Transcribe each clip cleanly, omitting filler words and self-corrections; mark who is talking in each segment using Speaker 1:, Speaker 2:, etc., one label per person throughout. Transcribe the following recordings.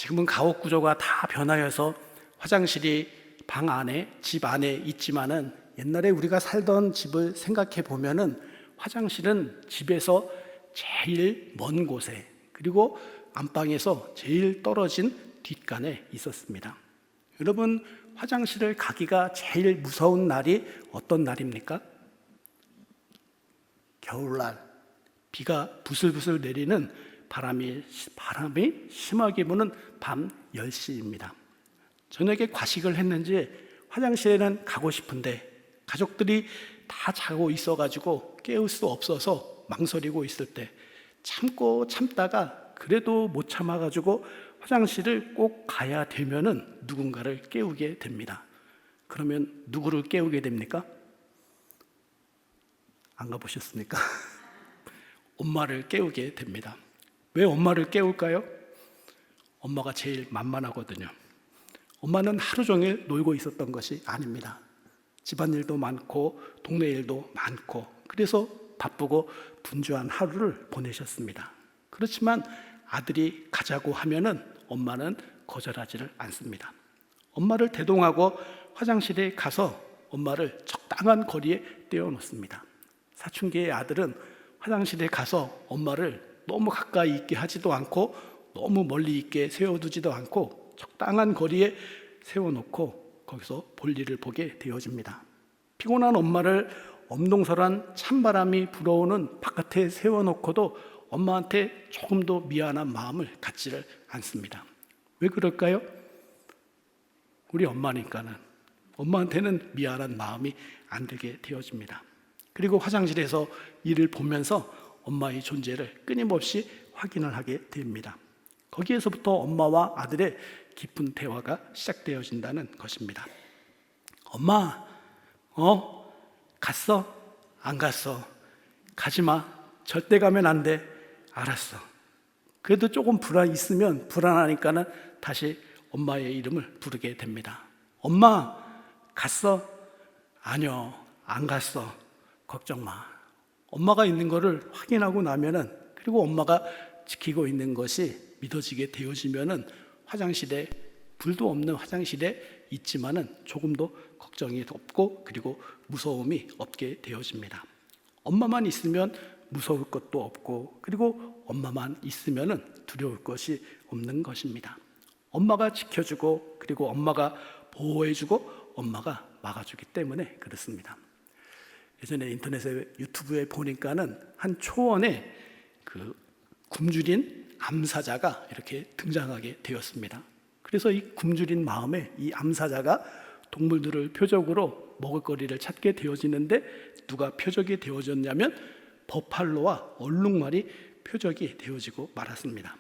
Speaker 1: 지금은 가옥 구조가 다 변하여서 화장실이 방 안에, 집 안에 있지만은 옛날에 우리가 살던 집을 생각해 보면은 화장실은 집에서 제일 먼 곳에, 그리고 안방에서 제일 떨어진 뒷간에 있었습니다. 여러분, 화장실을 가기가 제일 무서운 날이 어떤 날입니까? 겨울날, 비가 부슬부슬 내리는 바람이 심하게 부는 밤 10시입니다. 저녁에 과식을 했는지 화장실에는 가고 싶은데 가족들이 다 자고 있어가지고 깨울 수 없어서 망설이고 있을 때 참고 참다가 그래도 못 참아가지고 화장실을 꼭 가야 되면은 누군가를 깨우게 됩니다. 그러면 누구를 깨우게 됩니까? 안 가보셨습니까? 엄마를 깨우게 됩니다. 왜 엄마를 깨울까요? 엄마가 제일 만만하거든요. 엄마는 하루 종일 놀고 있었던 것이 아닙니다. 집안일도 많고 동네 일도 많고 그래서 바쁘고 분주한 하루를 보내셨습니다. 그렇지만 아들이 가자고 하면은 엄마는 거절하지를 않습니다. 엄마를 대동하고 화장실에 가서 엄마를 적당한 거리에 떼어놓습니다. 사춘기의 아들은 화장실에 가서 엄마를 너무 가까이 있게 하지도 않고 너무 멀리 있게 세워두지도 않고 적당한 거리에 세워놓고 거기서 볼일을 보게 되어집니다. 피곤한 엄마를 엄동설한 찬바람이 불어오는 바깥에 세워놓고도 엄마한테 조금도 미안한 마음을 갖지를 않습니다. 왜 그럴까요? 우리 엄마니까는 엄마한테는 미안한 마음이 안 들게 되어집니다. 그리고 화장실에서 이를 보면서 엄마의 존재를 끊임없이 확인을 하게 됩니다. 거기에서부터 엄마와 아들의 깊은 대화가 시작되어진다는 것입니다. 엄마, 갔어? 안 갔어? 가지마. 절대 가면 안 돼. 알았어. 그래도 조금 있으면 불안하니까는 다시 엄마의 이름을 부르게 됩니다. 엄마, 갔어? 아니요, 안 갔어. 걱정 마. 엄마가 있는 것을 확인하고 나면은, 그리고 엄마가 지키고 있는 것이 믿어지게 되어지면은 화장실에, 불도 없는 화장실에 있지만은 조금도 걱정이 없고 그리고 무서움이 없게 되어집니다. 엄마만 있으면 무서울 것도 없고 그리고 엄마만 있으면은 두려울 것이 없는 것입니다. 엄마가 지켜주고 그리고 엄마가 보호해주고 엄마가 막아주기 때문에 그렇습니다. 예전에 인터넷에 유튜브에 보니까는 한 초원에 그 굶주린 암사자가 이렇게 등장하게 되었습니다. 그래서 이 굶주린 마음에 이 암사자가 동물들을 표적으로 먹을거리를 찾게 되어지는데 누가 표적이 되어졌냐면 버팔로와 얼룩말이 표적이 되어지고 말았습니다.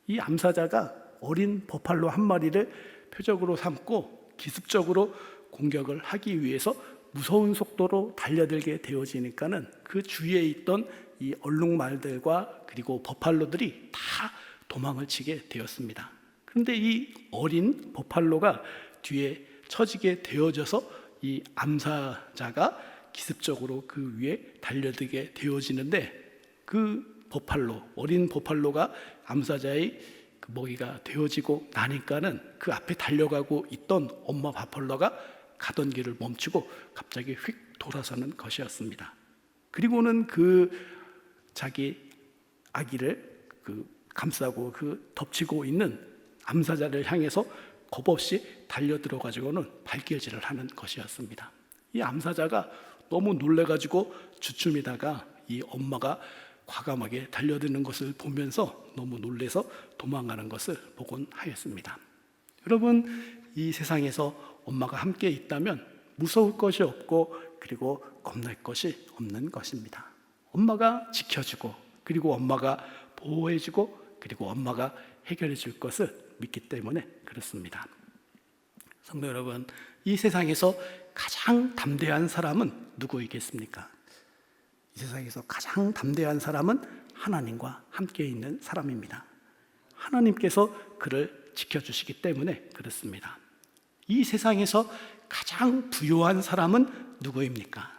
Speaker 1: 이 암사자가 어린 버팔로 한 마리를 표적으로 삼고 기습적으로 공격을 하기 위해서 무서운 속도로 달려들게 되어지니까는 그 주위에 있던 이 얼룩말들과 그리고 버팔로들이 다 도망을 치게 되었습니다. 그런데 이 어린 버팔로가 뒤에 처지게 되어져서 이 암사자가 기습적으로 그 위에 달려들게 되어지는데 그 버팔로, 어린 버팔로가 암사자의 그 먹이가 되어지고 나니까는 그 앞에 달려가고 있던 엄마 버팔로가 가던 길을 멈추고 갑자기 휙 돌아서는 것이었습니다. 그리고는 그 자기 아기를 감싸고 덮치고 있는 암사자를 향해서 겁없이 달려들어 가지고는 발길질을 하는 것이었습니다. 이 암사자가 너무 놀래가지고 주춤이다가 이 엄마가 과감하게 달려드는 것을 보면서 너무 놀래서 도망가는 것을 보곤 하였습니다. 여러분, 이 세상에서 엄마가 함께 있다면 무서울 것이 없고 그리고 겁날 것이 없는 것입니다. 엄마가 지켜주고 그리고 엄마가 보호해주고 그리고 엄마가 해결해 줄 것을 믿기 때문에 그렇습니다. 성도 여러분, 이 세상에서 가장 담대한 사람은 누구이겠습니까? 이 세상에서 가장 담대한 사람은 하나님과 함께 있는 사람입니다. 하나님께서 그를 지켜주시기 때문에 그렇습니다. 이 세상에서 가장 부유한 사람은 누구입니까?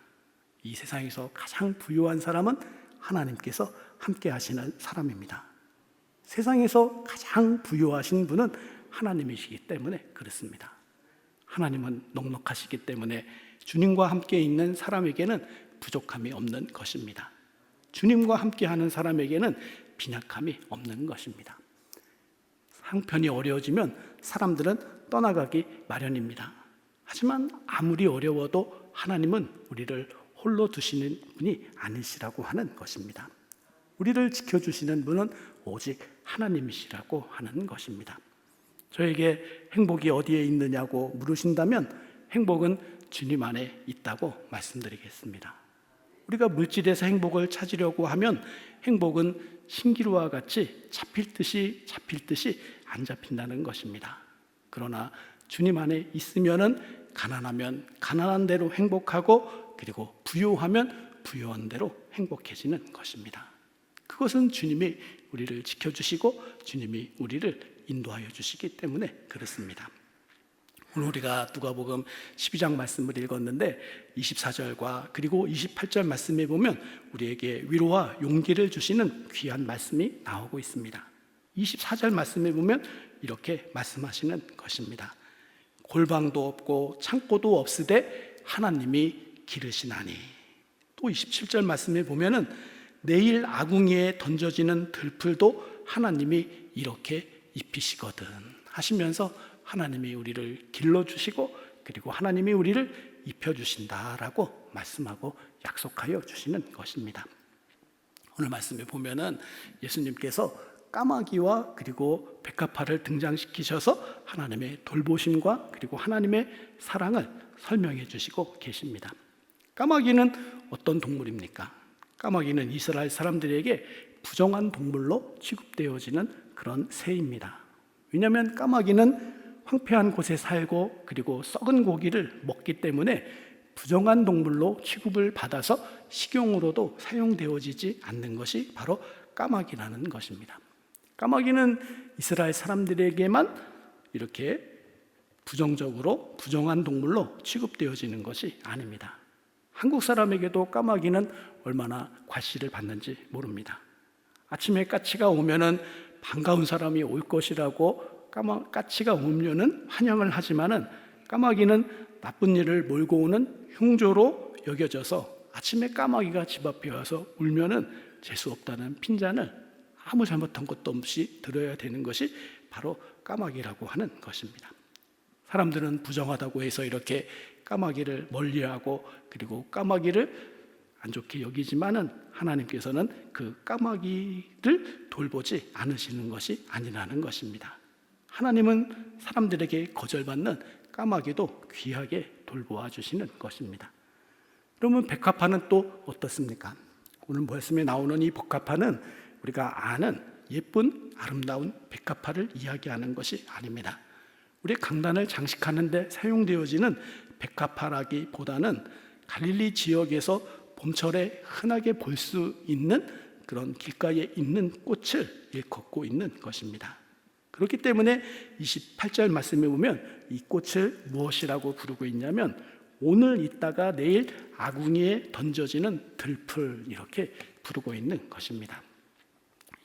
Speaker 1: 이 세상에서 가장 부유한 사람은 하나님께서 함께 하시는 사람입니다. 세상에서 가장 부유하신 분은 하나님이시기 때문에 그렇습니다. 하나님은 넉넉하시기 때문에 주님과 함께 있는 사람에게는 부족함이 없는 것입니다. 주님과 함께하는 사람에게는 빈약함이 없는 것입니다. 형편이 어려워지면 사람들은 떠나가기 마련입니다. 하지만 아무리 어려워도 하나님은 우리를 홀로 두시는 분이 아니시라고 하는 것입니다. 우리를 지켜주시는 분은 오직 하나님이시라고 하는 것입니다. 저에게 행복이 어디에 있느냐고 물으신다면 행복은 주님 안에 있다고 말씀드리겠습니다. 우리가 물질에서 행복을 찾으려고 하면 행복은 신기루와 같이 잡힐 듯이 안 잡힌다는 것입니다. 그러나 주님 안에 있으면은 가난하면 가난한 대로 행복하고, 그리고 부유하면 부유한 대로 행복해지는 것입니다. 그것은 주님이 우리를 지켜주시고 주님이 우리를 인도하여 주시기 때문에 그렇습니다. 오늘 우리가 누가복음 12장 말씀을 읽었는데 24절과 그리고 28절 말씀에 보면 우리에게 위로와 용기를 주시는 귀한 말씀이 나오고 있습니다. 24절 말씀에 보면 이렇게 말씀하시는 것입니다. 골방도 없고 창고도 없으되 하나님이 기르시나니. 또 27절 말씀에 보면은 내일 아궁이에 던져지는 들풀도 하나님이 이렇게 입히시거든 하시면서 하나님이 우리를 길러주시고 그리고 하나님이 우리를 입혀주신다라고 말씀하고 약속하여 주시는 것입니다. 오늘 말씀에 보면은 예수님께서 까마귀와 그리고 백합화를 등장시키셔서 하나님의 돌보심과 그리고 하나님의 사랑을 설명해 주시고 계십니다. 까마귀는 어떤 동물입니까? 까마귀는 이스라엘 사람들에게 부정한 동물로 취급되어지는 그런 새입니다. 왜냐하면 까마귀는 황폐한 곳에 살고 그리고 썩은 고기를 먹기 때문에 부정한 동물로 취급을 받아서 식용으로도 사용되어지지 않는 것이 바로 까마귀라는 것입니다. 까마귀는 이스라엘 사람들에게만 이렇게 부정적으로 부정한 동물로 취급되어지는 것이 아닙니다. 한국 사람에게도 까마귀는 얼마나 과시를 받는지 모릅니다. 아침에 까치가 오면은 반가운 사람이 올 것이라고 까치가 오면은 환영을 하지만은 까마귀는 나쁜 일을 몰고 오는 흉조로 여겨져서 아침에 까마귀가 집 앞에 와서 울면은 재수 없다는 핀잔을 아무 잘못한 것도 없이 들어야 되는 것이 바로 까마귀라고 하는 것입니다. 사람들은 부정하다고 해서 이렇게 까마귀를 멀리하고 그리고 까마귀를 안 좋게 여기지만은 하나님께서는 그 까마귀를 돌보지 않으시는 것이 아니라는 것입니다. 하나님은 사람들에게 거절받는 까마귀도 귀하게 돌보아 주시는 것입니다. 그러면 백합화는 또 어떻습니까? 오늘 말씀에 나오는 이 백합화는 우리가 아는 예쁜 아름다운 백합화를 이야기하는 것이 아닙니다. 우리 강단을 장식하는 데 사용되어지는 백합화라기보다는 갈릴리 지역에서 봄철에 흔하게 볼 수 있는 그런 길가에 있는 꽃을 일컫고 있는 것입니다. 그렇기 때문에 28절 말씀에 보면 이 꽃을 무엇이라고 부르고 있냐면 오늘 있다가 내일 아궁이에 던져지는 들풀 이렇게 부르고 있는 것입니다.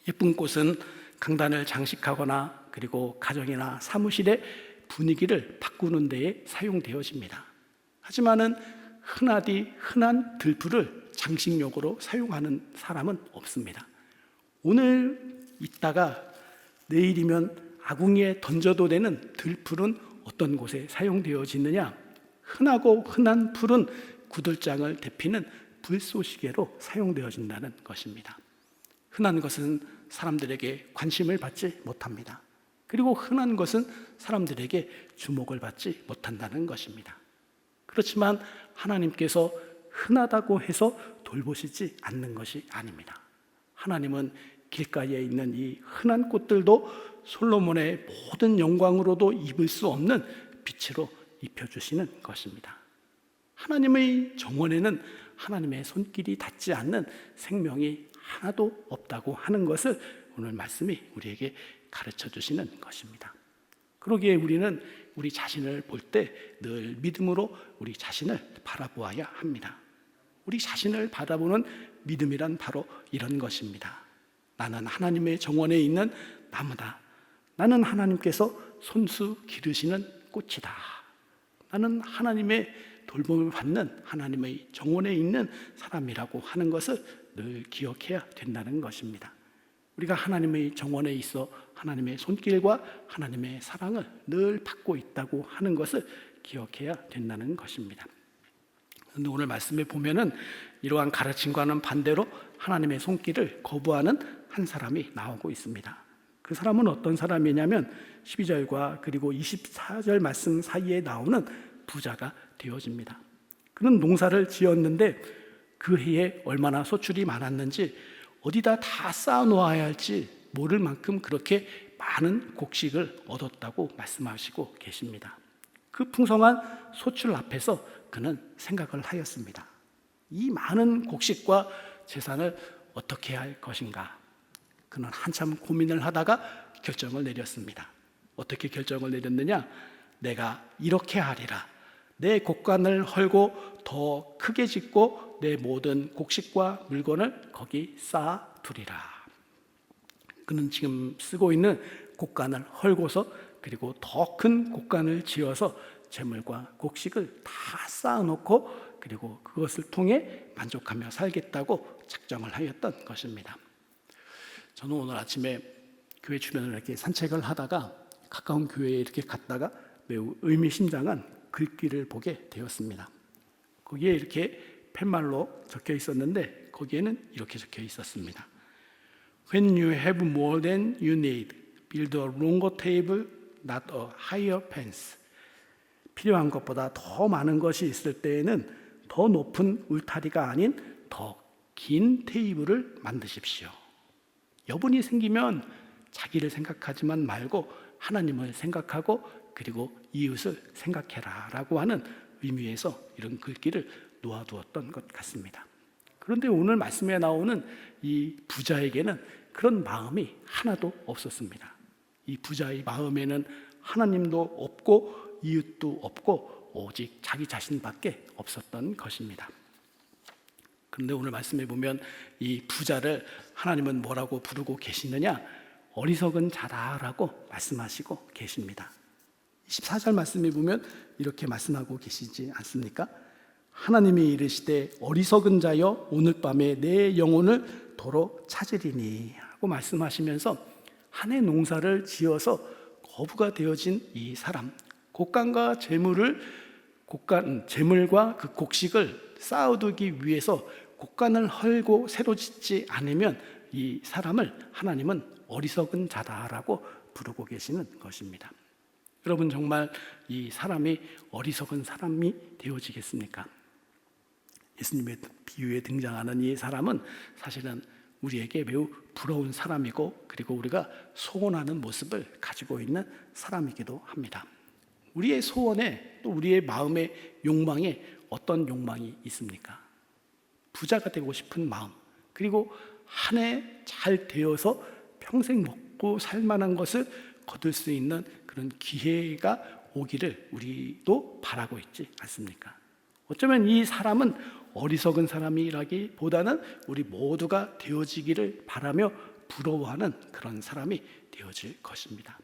Speaker 1: 예쁜 꽃은 강단을 장식하거나 그리고 가정이나 사무실의 분위기를 바꾸는 데에 사용되어집니다. 하지만은 흔한 들풀을 장식용으로 사용하는 사람은 없습니다. 오늘 있다가 내일이면 아궁이에 던져도 되는 들풀은 어떤 곳에 사용되어지느냐? 흔하고 흔한 풀은 구들장을 데피는 불쏘시개로 사용되어진다는 것입니다. 흔한 것은 사람들에게 관심을 받지 못합니다. 그리고 흔한 것은 사람들에게 주목을 받지 못한다는 것입니다. 그렇지만 하나님께서 흔하다고 해서 돌보시지 않는 것이 아닙니다. 하나님은 길가에 있는 이 흔한 꽃들도 솔로몬의 모든 영광으로도 입을 수 없는 빛으로 입혀주시는 것입니다. 하나님의 정원에는 하나님의 손길이 닿지 않는 생명이 하나도 없다고 하는 것을 오늘 말씀이 우리에게 가르쳐 주시는 것입니다. 그러기에 우리는 우리 자신을 볼 때 늘 믿음으로 우리 자신을 바라보아야 합니다. 우리 자신을 바라보는 믿음이란 바로 이런 것입니다. 나는 하나님의 정원에 있는 나무다. 나는 하나님께서 손수 기르시는 꽃이다. 나는 하나님의 돌봄을 받는 하나님의 정원에 있는 사람이라고 하는 것을 늘 기억해야 된다는 것입니다. 우리가 하나님의 정원에 있어 하나님의 손길과 하나님의 사랑을 늘 받고 있다고 하는 것을 기억해야 된다는 것입니다. 그런데 오늘 말씀에 보면은 이러한 가르침과는 반대로 하나님의 손길을 거부하는 한 사람이 나오고 있습니다. 그 사람은 어떤 사람이냐면 12절과 그리고 24절 말씀 사이에 나오는 부자가 되어집니다. 그는 농사를 지었는데 그 해에 얼마나 소출이 많았는지 어디다 다 쌓아놓아야 할지 모를 만큼 그렇게 많은 곡식을 얻었다고 말씀하시고 계십니다. 그 풍성한 소출 앞에서 그는 생각을 하였습니다. 이 많은 곡식과 재산을 어떻게 할 것인가? 그는 한참 고민을 하다가 결정을 내렸습니다. 어떻게 결정을 내렸느냐? 내가 이렇게 하리라. 내 곡간을 헐고 더 크게 짓고 내 모든 곡식과 물건을 거기 쌓아두리라. 그는 지금 쓰고 있는 곡간을 헐고서 그리고 더 큰 곡간을 지어서 재물과 곡식을 다 쌓아놓고 그리고 그것을 통해 만족하며 살겠다고 작정을 하였던 것입니다. 저는 오늘 아침에 교회 주변을 이렇게 산책을 하다가 가까운 교회에 이렇게 갔다가 매우 의미심장한 글귀를 보게 되었습니다. 거기에 이렇게 팻말로 적혀 있었는데 거기에는 이렇게 적혀 있었습니다. When you have more than you need, build a longer table, not a higher fence. 필요한 것보다 더 많은 것이 있을 때에는 더 높은 울타리가 아닌 더 긴 테이블을 만드십시오. 여분이 생기면 자기를 생각하지만 말고 하나님을 생각하고 그리고 이웃을 생각해라 라고 하는 의미에서 이런 글귀를 놓아두었던 것 같습니다. 그런데 오늘 말씀에 나오는 이 부자에게는 그런 마음이 하나도 없었습니다. 이 부자의 마음에는 하나님도 없고 이웃도 없고 오직 자기 자신밖에 없었던 것입니다. 그런데 오늘 말씀에 보면 이 부자를 하나님은 뭐라고 부르고 계시느냐? 어리석은 자다라고 말씀하시고 계십니다. 24절 말씀에 보면 이렇게 말씀하고 계시지 않습니까? 하나님이 이르시되 어리석은 자여 오늘 밤에 내 영혼을 도로 찾으리니 하고 말씀하시면서 한 해 농사를 지어서 거부가 되어진 이 사람, 곡간과 재물과 그 곡식을 쌓아두기 위해서 곡간을 헐고 새로 짓지 않으면 이 사람을 하나님은 어리석은 자다라고 부르고 계시는 것입니다. 여러분 정말 이 사람이 어리석은 사람이 되어지겠습니까? 예수님의 비유에 등장하는 이 사람은 사실은 우리에게 매우 부러운 사람이고 그리고 우리가 소원하는 모습을 가지고 있는 사람이기도 합니다. 우리의 소원에 또 우리의 마음의 욕망에 어떤 욕망이 있습니까? 부자가 되고 싶은 마음, 그리고 한 해 잘 되어서 평생 먹고 살 만한 것을 거둘 수 있는 그런 기회가 오기를 우리도 바라고 있지 않습니까? 어쩌면 이 사람은 어리석은 사람이라기보다는 우리 모두가 되어지기를 바라며 부러워하는 그런 사람이 되어질 것입니다.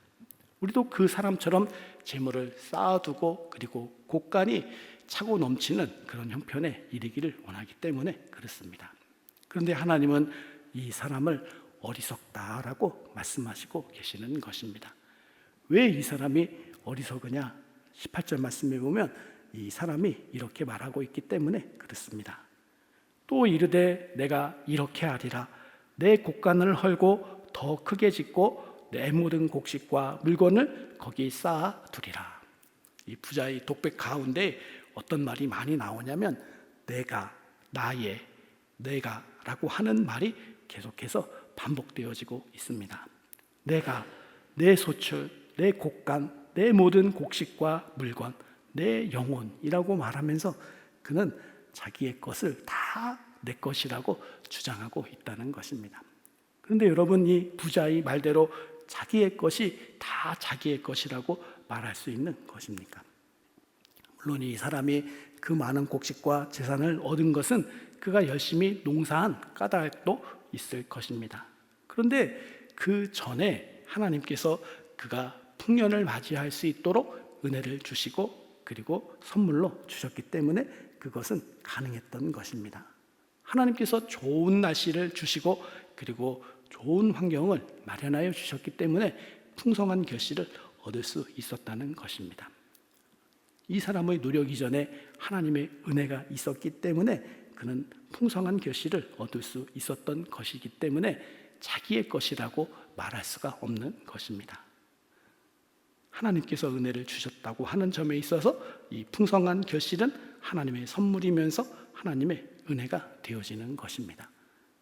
Speaker 1: 우리도 그 사람처럼 재물을 쌓아두고 그리고 곡간이 차고 넘치는 그런 형편에 이르기를 원하기 때문에 그렇습니다. 그런데 하나님은 이 사람을 어리석다라고 말씀하시고 계시는 것입니다. 왜 이 사람이 어리석으냐? 18절 말씀에 보면 이 사람이 이렇게 말하고 있기 때문에 그렇습니다. 또 이르되 내가 이렇게 하리라. 내 곡간을 헐고 더 크게 짓고 내 모든 곡식과 물건을 거기 쌓아두리라. 이 부자의 독백 가운데 어떤 말이 많이 나오냐면 내가, 나의, 내가라고 하는 말이 계속해서 반복되어지고 있습니다. 내가, 내 소출, 내 곡간, 내 모든 곡식과 물건, 내 영혼이라고 말하면서 그는 자기의 것을 다 내 것이라고 주장하고 있다는 것입니다. 그런데 여러분 이 부자의 말대로 자기의 것이 다 자기의 것이라고 말할 수 있는 것입니까? 물론 이 사람이 그 많은 곡식과 재산을 얻은 것은 그가 열심히 농사한 까닭도 있을 것입니다. 그런데 그 전에 하나님께서 그가 풍년을 맞이할 수 있도록 은혜를 주시고 그리고 선물로 주셨기 때문에 그것은 가능했던 것입니다. 하나님께서 좋은 날씨를 주시고 그리고 좋은 환경을 마련하여 주셨기 때문에 풍성한 결실을 얻을 수 있었다는 것입니다. 이 사람의 노력 이전에 하나님의 은혜가 있었기 때문에 그는 풍성한 결실을 얻을 수 있었던 것이기 때문에 자기의 것이라고 말할 수가 없는 것입니다. 하나님께서 은혜를 주셨다고 하는 점에 있어서 이 풍성한 결실은 하나님의 선물이면서 하나님의 은혜가 되어지는 것입니다.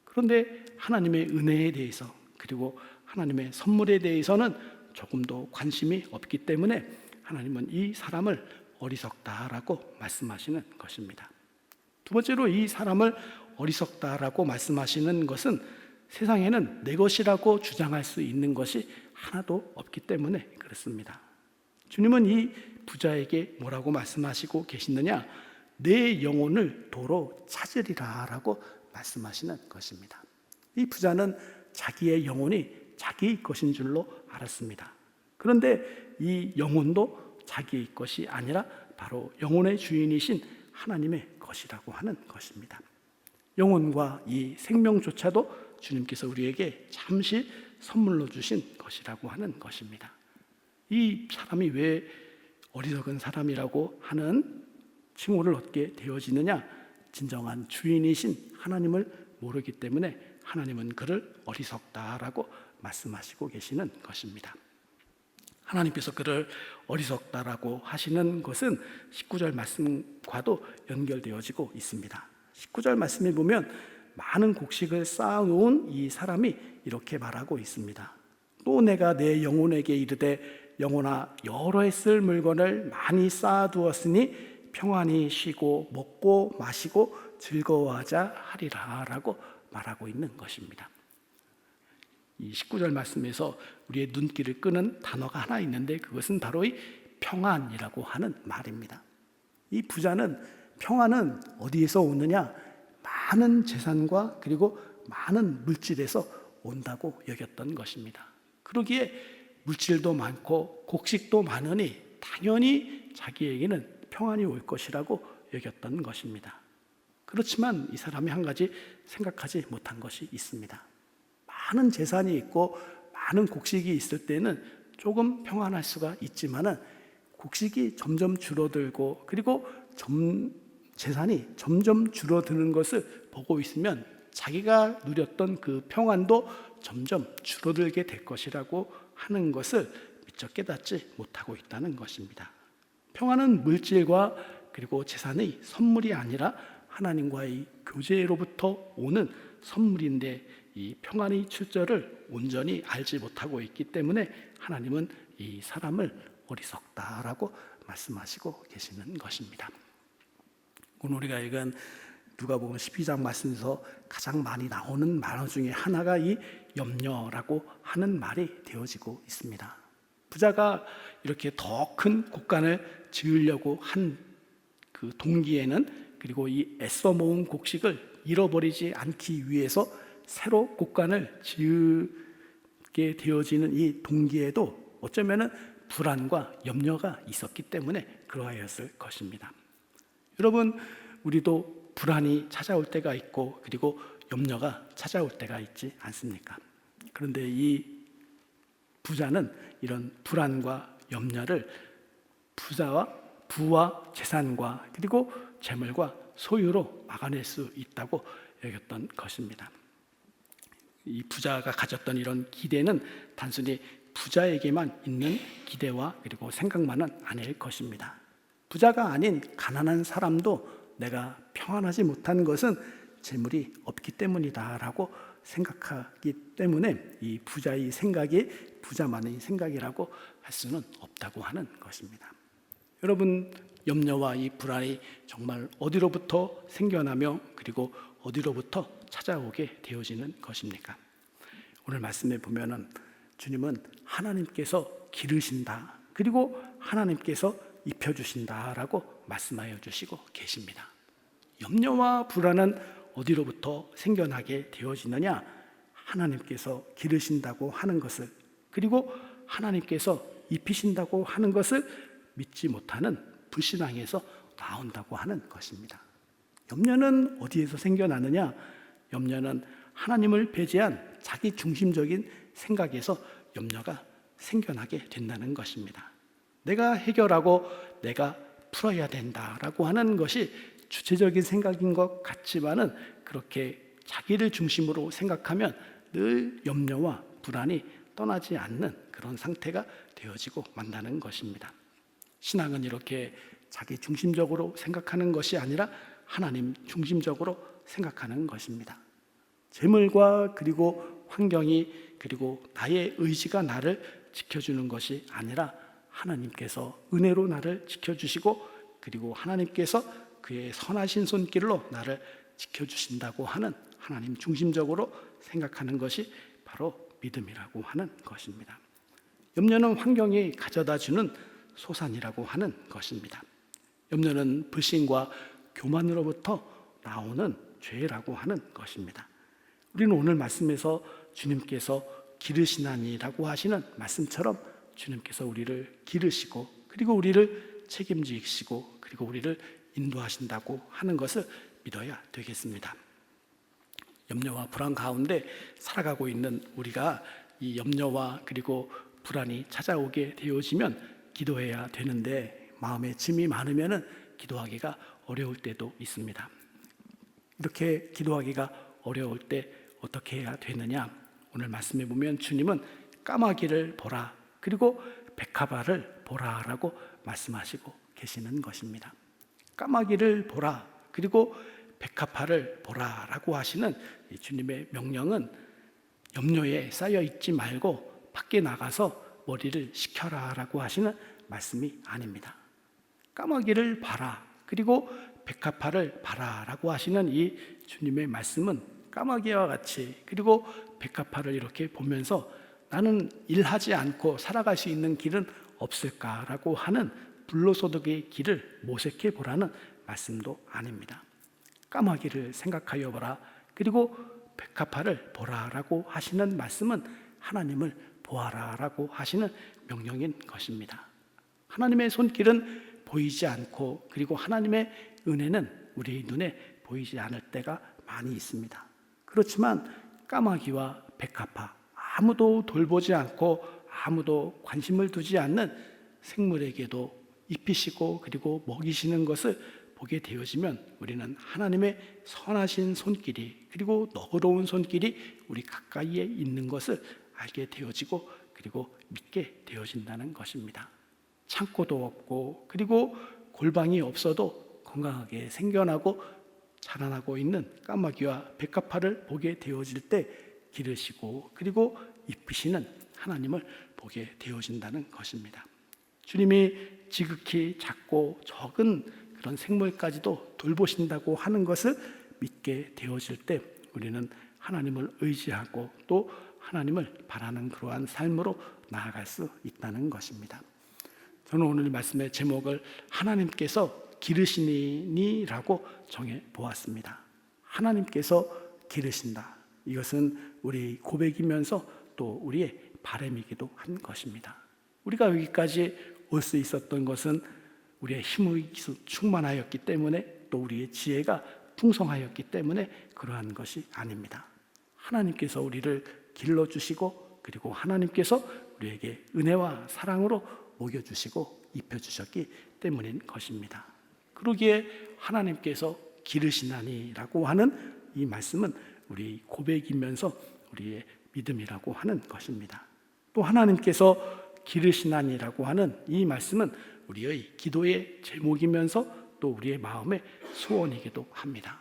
Speaker 1: 그런데 하나님의 은혜에 대해서 그리고 하나님의 선물에 대해서는 조금도 관심이 없기 때문에 하나님은 이 사람을 어리석다라고 말씀하시는 것입니다. 두 번째로 이 사람을 어리석다라고 말씀하시는 것은 세상에는 내 것이라고 주장할 수 있는 것이 하나도 없기 때문에 그렇습니다. 주님은 이 부자에게 뭐라고 말씀하시고 계시느냐? 내 영혼을 도로 찾으리라 라고 말씀하시는 것입니다. 이 부자는 자기의 영혼이 자기의 것인 줄로 알았습니다. 그런데 이 영혼도 자기의 것이 아니라 바로 영혼의 주인이신 하나님의 것이라고 하는 것입니다. 영혼과 이 생명조차도 주님께서 우리에게 잠시 선물로 주신 것이라고 하는 것입니다. 이 사람이 왜 어리석은 사람이라고 하는 칭호를 얻게 되어지느냐? 진정한 주인이신 하나님을 모르기 때문에 하나님은 그를 어리석다라고 말씀하시고 계시는 것입니다. 하나님께서 그를 어리석다라고 하시는 것은 19절 말씀과도 연결되어지고 있습니다. 19절 말씀에 보면 많은 곡식을 쌓아놓은 이 사람이 이렇게 말하고 있습니다. 또 내가 내 영혼에게 이르되 영혼아 여러 해 쓸 물건을 많이 쌓아두었으니 평안히 쉬고 먹고 마시고 즐거워하자 하리라 라고 말하고 있는 것입니다. 이 19절 말씀에서 우리의 눈길을 끄는 단어가 하나 있는데 그것은 바로 이 평안이라고 하는 말입니다. 이 부자는 평안은 어디에서 오느냐? 많은 재산과 그리고 많은 물질에서 온다고 여겼던 것입니다. 그러기에 물질도 많고 곡식도 많으니 당연히 자기에게는 평안이 올 것이라고 여겼던 것입니다. 그렇지만 이 사람이 한 가지 생각하지 못한 것이 있습니다. 많은 재산이 있고 많은 곡식이 있을 때는 조금 평안할 수가 있지만은 곡식이 점점 줄어들고 그리고 재산이 점점 줄어드는 것을 보고 있으면 자기가 누렸던 그 평안도 점점 줄어들게 될 것이라고 하는 것을 미처 깨닫지 못하고 있다는 것입니다. 평안은 물질과 그리고 재산의 선물이 아니라 하나님과의 교제로부터 오는 선물인데 이 평안의 출처를 온전히 알지 못하고 있기 때문에 하나님은 이 사람을 어리석다라고 말씀하시고 계시는 것입니다. 오늘 우리가 읽은 누가복음 12장 말씀에서 가장 많이 나오는 말어 중에 하나가 이 염려라고 하는 말이 되어지고 있습니다. 부자가 이렇게 더 큰 곡간을 지으려고 한 그 동기에는 그리고 이 애써 모은 곡식을 잃어버리지 않기 위해서 새로 곡간을 지으게 되어지는 이 동기에도 어쩌면은 불안과 염려가 있었기 때문에 그러하였을 것입니다. 여러분, 우리도 불안이 찾아올 때가 있고 그리고 염려가 찾아올 때가 있지 않습니까? 그런데 이 부자는 이런 불안과 염려를 부와 재산과 그리고 재물과 소유로 막아낼 수 있다고 여겼던 것입니다. 이 부자가 가졌던 이런 기대는 단순히 부자에게만 있는 기대와 그리고 생각만은 아닐 것입니다. 부자가 아닌 가난한 사람도 내가 평안하지 못한 것은 재물이 없기 때문이다라고 생각하기 때문에 이 부자의 생각이 부자만의 생각이라고 할 수는 없다고 하는 것입니다. 여러분, 염려와 이 불안이 정말 어디로부터 생겨나며 그리고 어디로부터 찾아오게 되어지는 것입니까? 오늘 말씀에 보면은 주님은 하나님께서 기르신다 그리고 하나님께서 입혀주신다라고 말씀하여 주시고 계십니다. 염려와 불안은 어디로부터 생겨나게 되어지느냐? 하나님께서 기르신다고 하는 것을 그리고 하나님께서 입히신다고 하는 것을 믿지 못하는 불신앙에서 나온다고 하는 것입니다. 염려는 어디에서 생겨나느냐? 염려는 하나님을 배제한 자기 중심적인 생각에서 염려가 생겨나게 된다는 것입니다. 내가 해결하고 내가 풀어야 된다라고 하는 것이 주체적인 생각인 것 같지만은 그렇게 자기를 중심으로 생각하면 늘 염려와 불안이 떠나지 않는 그런 상태가 되어지고 만다는 것입니다. 신앙은 이렇게 자기 중심적으로 생각하는 것이 아니라 하나님 중심적으로 생각하는 것입니다. 재물과 그리고 환경이 그리고 나의 의지가 나를 지켜주는 것이 아니라 하나님께서 은혜로 나를 지켜주시고 그리고 하나님께서 그의 선하신 손길로 나를 지켜주신다고 하는 하나님 중심적으로 생각하는 것이 바로 믿음이라고 하는 것입니다. 염려는 환경이 가져다주는 소산이라고 하는 것입니다. 염려는 불신과 교만으로부터 나오는 죄라고 하는 것입니다. 우리는 오늘 말씀에서 주님께서 기르시나니라고 하시는 말씀처럼 주님께서 우리를 기르시고 그리고 우리를 책임지시고 그리고 우리를 인도하신다고 하는 것을 믿어야 되겠습니다. 염려와 불안 가운데 살아가고 있는 우리가 이 염려와 그리고 불안이 찾아오게 되어지면 기도해야 되는데 마음에 짐이 많으면 기도하기가 어려울 때도 있습니다. 이렇게 기도하기가 어려울 때 어떻게 해야 되느냐? 오늘 말씀해 보면 주님은 까마귀를 보라 그리고 백합화를 보라라고 말씀하시고 계시는 것입니다. 까마귀를 보라 그리고 백합화를 보라라고 하시는 이 주님의 명령은 염려에 쌓여 있지 말고 밖에 나가서 머리를 식혀라라고 하시는 말씀이 아닙니다. 까마귀를 봐라 그리고 백합화를 봐라라고 하시는 이 주님의 말씀은 까마귀와 같이 그리고 백합화를 이렇게 보면서 나는 일하지 않고 살아갈 수 있는 길은 없을까라고 하는 불로소득의 길을 모색해 보라는 말씀도 아닙니다. 까마귀를 생각하여 보라 그리고 백합화를 보라라고 하시는 말씀은 하나님을 보아라라고 하시는 명령인 것입니다. 하나님의 손길은 보이지 않고 그리고 하나님의 은혜는 우리 눈에 보이지 않을 때가 많이 있습니다. 그렇지만 까마귀와 백합화 아무도 돌보지 않고 아무도 관심을 두지 않는 생물에게도 입히시고 그리고 먹이시는 것을 보게 되어지면 우리는 하나님의 선하신 손길이 그리고 너그러운 손길이 우리 가까이에 있는 것을 알게 되어지고 그리고 믿게 되어진다는 것입니다. 창고도 없고 그리고 골방이 없어도 건강하게 생겨나고 자라나고 있는 까마귀와 백합화를 보게 되어질 때 기르시고 그리고 입히시는 하나님을 보게 되어진다는 것입니다. 주님이 지극히 작고 적은 그런 생물까지도 돌보신다고 하는 것을 믿게 되어질 때 우리는 하나님을 의지하고 또 하나님을 바라는 그러한 삶으로 나아갈 수 있다는 것입니다. 저는 오늘 말씀의 제목을 하나님께서 기르시니라고 정해 보았습니다. 하나님께서 기르신다. 이것은 우리 고백이면서 또 우리의 바람이기도 한 것입니다. 우리가 여기까지 올 수 있었던 것은 우리의 힘이 충만하였기 때문에 또 우리의 지혜가 풍성하였기 때문에 그러한 것이 아닙니다. 하나님께서 우리를 길러주시고 그리고 하나님께서 우리에게 은혜와 사랑으로 먹여주시고 입혀주셨기 때문인 것입니다. 그러기에 하나님께서 기르시나니라고 하는 이 말씀은 우리 고백이면서 우리의 믿음이라고 하는 것입니다. 또 하나님께서 기르시나니라고 하는 이 말씀은 우리의 기도의 제목이면서 또 우리의 마음의 소원이기도 합니다.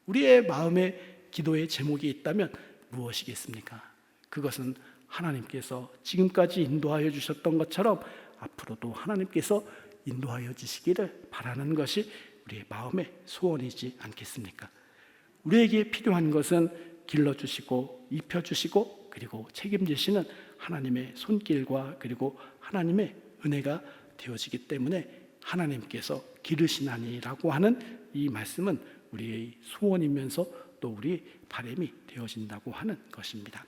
Speaker 1: 우리의 마음의 기도의 제목이 있다면 무엇이겠습니까? 그것은 하나님께서 지금까지 인도하여 주셨던 것처럼 앞으로도 하나님께서 인도하여 주시기를 바라는 것이 우리의 마음의 소원이지 않겠습니까? 우리에게 필요한 것은 길러주시고 입혀주시고 그리고 책임지시는 하나님의 손길과 그리고 하나님의 은혜가 되어지기 때문에 하나님께서 기르시나니라고 하는 이 말씀은 우리의 소원이면서 또 우리의 바람이 되어진다고 하는 것입니다.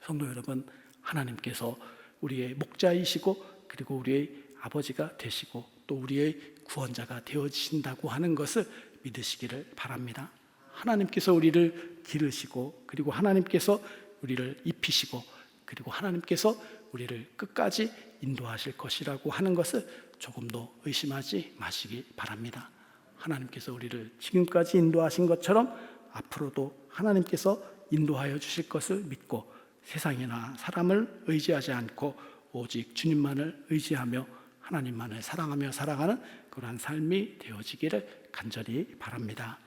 Speaker 1: 성도 여러분, 하나님께서 우리의 목자이시고 그리고 우리의 아버지가 되시고 또 우리의 구원자가 되어지신다고 하는 것을 믿으시기를 바랍니다. 하나님께서 우리를 기르시고 그리고 하나님께서 우리를 입히시고 그리고 하나님께서 우리를 끝까지 인도하실 것이라고 하는 것을 조금도 의심하지 마시기 바랍니다. 하나님께서 우리를 지금까지 인도하신 것처럼 앞으로도 하나님께서 인도하여 주실 것을 믿고 세상이나 사람을 의지하지 않고 오직 주님만을 의지하며 하나님만을 사랑하며 살아가는 그러한 삶이 되어지기를 간절히 바랍니다.